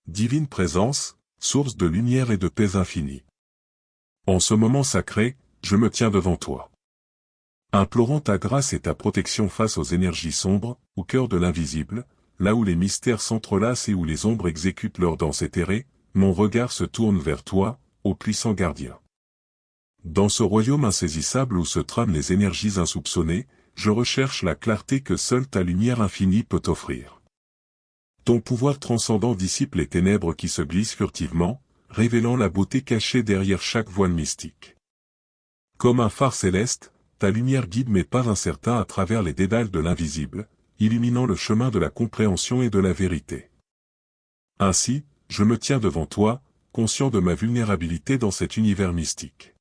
Divine présence, source de lumière et de paix infinie. En ce moment sacré, je me tiens devant toi, implorant ta grâce et ta protection face aux énergies sombres, au cœur de l'invisible, là où les mystères s'entrelacent et où les ombres exécutent leur danse éthérée, mon regard se tourne vers toi, ô puissant gardien. Dans ce royaume insaisissable où se trament les énergies insoupçonnées, je recherche la clarté que seule ta lumière infinie peut offrir. Ton pouvoir transcendant dissipe les ténèbres qui se glissent furtivement, révélant la beauté cachée derrière chaque voile mystique. Comme un phare céleste, ta lumière guide mes pas incertains à travers les dédales de l'invisible, illuminant le chemin de la compréhension et de la vérité. Ainsi, je me tiens devant toi, conscient de ma vulnérabilité dans cet univers mystique.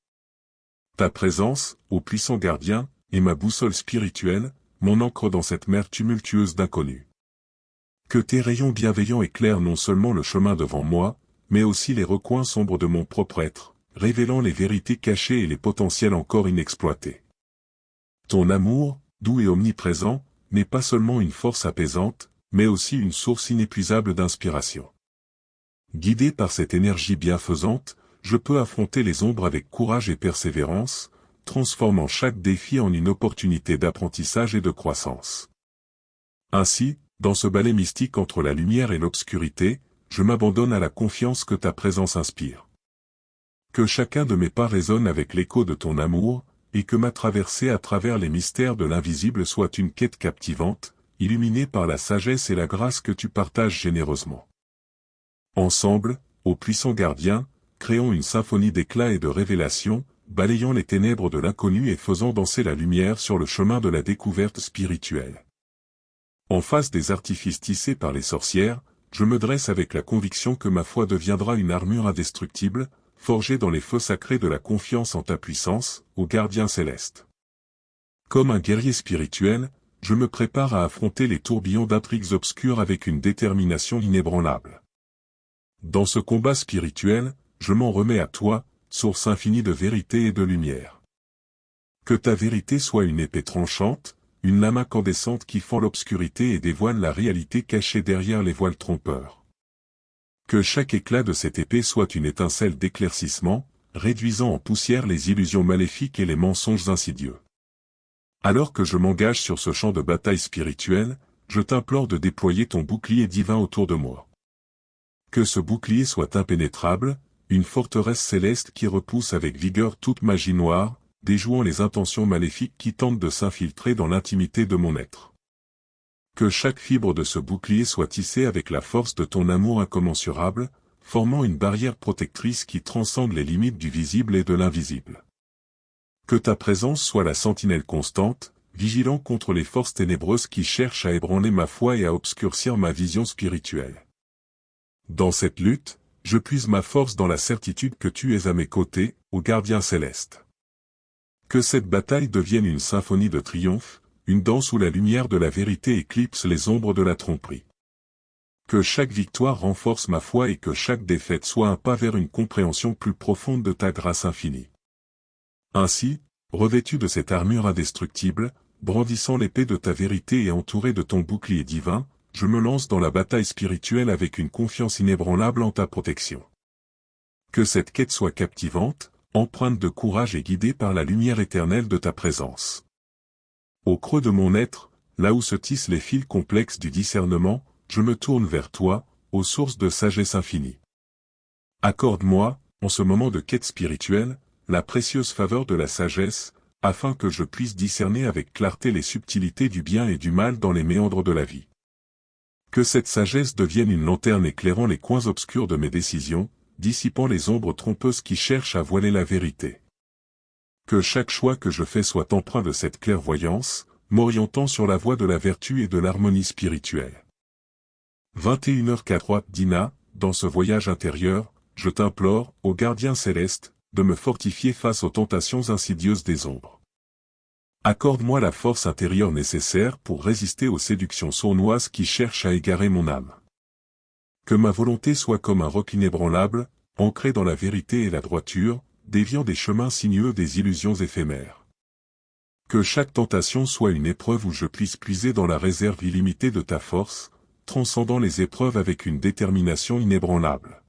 Ta présence, ô puissant gardien, est ma boussole spirituelle, mon ancre dans cette mer tumultueuse d'inconnu. Que tes rayons bienveillants éclairent non seulement le chemin devant moi, mais aussi les recoins sombres de mon propre être, révélant les vérités cachées et les potentiels encore inexploités. Ton amour, doux et omniprésent, n'est pas seulement une force apaisante, mais aussi une source inépuisable d'inspiration. Guidé par cette énergie bienfaisante, je peux affronter les ombres avec courage et persévérance, transformant chaque défi en une opportunité d'apprentissage et de croissance. Ainsi, dans ce ballet mystique entre la lumière et l'obscurité, je m'abandonne à la confiance que ta présence inspire. Que chacun de mes pas résonne avec l'écho de ton amour, et que ma traversée à travers les mystères de l'invisible soit une quête captivante, illuminée par la sagesse et la grâce que tu partages généreusement. Ensemble, ô puissant gardien, créons une symphonie d'éclat et de révélation, balayant les ténèbres de l'inconnu et faisant danser la lumière sur le chemin de la découverte spirituelle. En face des artifices tissés par les sorcières, je me dresse avec la conviction que ma foi deviendra une armure indestructible, forgée dans les feux sacrés de la confiance en ta puissance, ô gardien céleste. Comme un guerrier spirituel, je me prépare à affronter les tourbillons d'intrigues obscures avec une détermination inébranlable. Dans ce combat spirituel, je m'en remets à toi, source infinie de vérité et de lumière. Que ta vérité soit une épée tranchante, une lame incandescente qui fend l'obscurité et dévoile la réalité cachée derrière les voiles trompeurs. Que chaque éclat de cette épée soit une étincelle d'éclaircissement, réduisant en poussière les illusions maléfiques et les mensonges insidieux. Alors que je m'engage sur ce champ de bataille spirituelle, je t'implore de déployer ton bouclier divin autour de moi. Que ce bouclier soit impénétrable, une forteresse céleste qui repousse avec vigueur toute magie noire, déjouant les intentions maléfiques qui tentent de s'infiltrer dans l'intimité de mon être. Que chaque fibre de ce bouclier soit tissée avec la force de ton amour incommensurable, formant une barrière protectrice qui transcende les limites du visible et de l'invisible. Que ta présence soit la sentinelle constante, vigilant contre les forces ténébreuses qui cherchent à ébranler ma foi et à obscurcir ma vision spirituelle. Dans cette lutte, je puise ma force dans la certitude que tu es à mes côtés, ô gardien céleste. Que cette bataille devienne une symphonie de triomphe, une danse où la lumière de la vérité éclipse les ombres de la tromperie. Que chaque victoire renforce ma foi et que chaque défaite soit un pas vers une compréhension plus profonde de ta grâce infinie. Ainsi, revêtu de cette armure indestructible, brandissant l'épée de ta vérité et entouré de ton bouclier divin, je me lance dans la bataille spirituelle avec une confiance inébranlable en ta protection. Que cette quête soit captivante, empreinte de courage et guidée par la lumière éternelle de ta présence. Au creux de mon être, là où se tissent les fils complexes du discernement, je me tourne vers toi, ô source de sagesse infinie. Accorde-moi, en ce moment de quête spirituelle, la précieuse faveur de la sagesse, afin que je puisse discerner avec clarté les subtilités du bien et du mal dans les méandres de la vie. Que cette sagesse devienne une lanterne éclairant les coins obscurs de mes décisions, dissipant les ombres trompeuses qui cherchent à voiler la vérité. Que chaque choix que je fais soit empreint de cette clairvoyance, m'orientant sur la voie de la vertu et de l'harmonie spirituelle. 21h04 Dina, dans ce voyage intérieur, je t'implore, ô gardien céleste, de me fortifier face aux tentations insidieuses des ombres. Accorde-moi la force intérieure nécessaire pour résister aux séductions sournoises qui cherchent à égarer mon âme. Que ma volonté soit comme un roc inébranlable, ancré dans la vérité et la droiture, déviant des chemins sinueux des illusions éphémères. Que chaque tentation soit une épreuve où je puisse puiser dans la réserve illimitée de ta force, transcendant les épreuves avec une détermination inébranlable.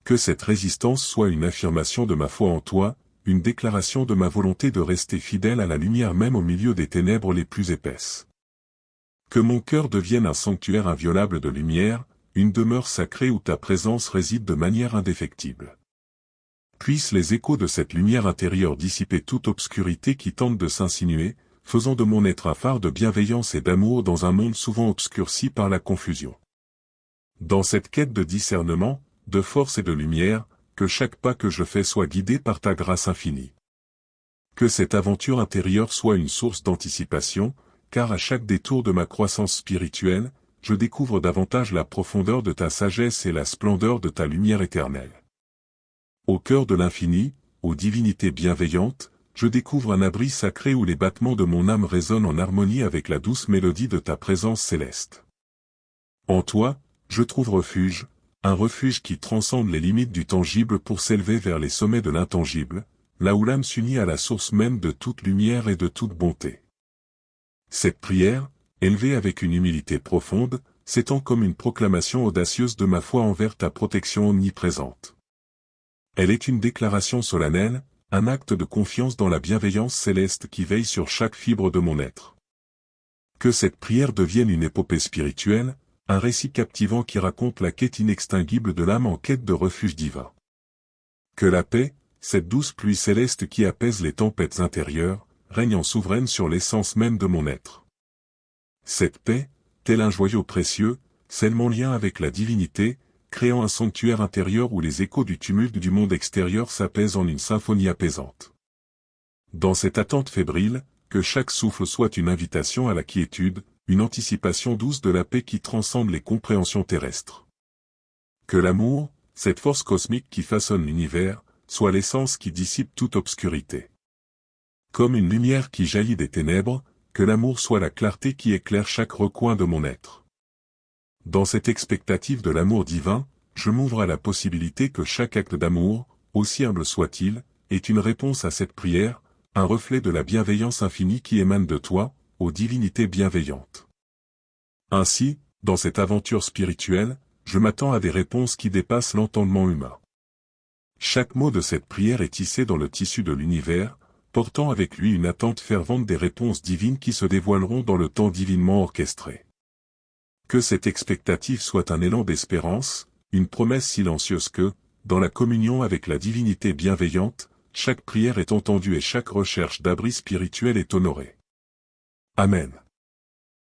Que cette résistance soit une affirmation de ma foi en toi, une déclaration de ma volonté de rester fidèle à la lumière même au milieu des ténèbres les plus épaisses. Que mon cœur devienne un sanctuaire inviolable de lumière, une demeure sacrée où ta présence réside de manière indéfectible. Puissent les échos de cette lumière intérieure dissiper toute obscurité qui tente de s'insinuer, faisant de mon être un phare de bienveillance et d'amour dans un monde souvent obscurci par la confusion. Dans cette quête de discernement, de force et de lumière, que chaque pas que je fais soit guidé par ta grâce infinie. Que cette aventure intérieure soit une source d'anticipation, car à chaque détour de ma croissance spirituelle, je découvre davantage la profondeur de ta sagesse et la splendeur de ta lumière éternelle. Au cœur de l'infini, ô divinité bienveillante, je découvre un abri sacré où les battements de mon âme résonnent en harmonie avec la douce mélodie de ta présence céleste. En toi, je trouve refuge, un refuge qui transcende les limites du tangible pour s'élever vers les sommets de l'intangible, là où l'âme s'unit à la source même de toute lumière et de toute bonté. Cette prière, élevée avec une humilité profonde, s'étend comme une proclamation audacieuse de ma foi envers ta protection omniprésente. Elle est une déclaration solennelle, un acte de confiance dans la bienveillance céleste qui veille sur chaque fibre de mon être. Que cette prière devienne une épopée spirituelle, un récit captivant qui raconte la quête inextinguible de l'âme en quête de refuge divin. Que la paix, cette douce pluie céleste qui apaise les tempêtes intérieures, règne en souveraine sur l'essence même de mon être. Cette paix, tel un joyau précieux, scelle mon lien avec la divinité, créant un sanctuaire intérieur où les échos du tumulte du monde extérieur s'apaisent en une symphonie apaisante. Dans cette attente fébrile, que chaque souffle soit une invitation à la quiétude, une anticipation douce de la paix qui transcende les compréhensions terrestres. Que l'amour, cette force cosmique qui façonne l'univers, soit l'essence qui dissipe toute obscurité. Comme une lumière qui jaillit des ténèbres, que l'amour soit la clarté qui éclaire chaque recoin de mon être. Dans cette expectative de l'amour divin, je m'ouvre à la possibilité que chaque acte d'amour, aussi humble soit-il, est une réponse à cette prière, un reflet de la bienveillance infinie qui émane de toi, ô divinité bienveillante. Ainsi, dans cette aventure spirituelle, je m'attends à des réponses qui dépassent l'entendement humain. Chaque mot de cette prière est tissé dans le tissu de l'univers, portant avec lui une attente fervente des réponses divines qui se dévoileront dans le temps divinement orchestré. Que cette expectative soit un élan d'espérance, une promesse silencieuse que, dans la communion avec la divinité bienveillante, chaque prière est entendue et chaque recherche d'abri spirituel est honorée. Amen.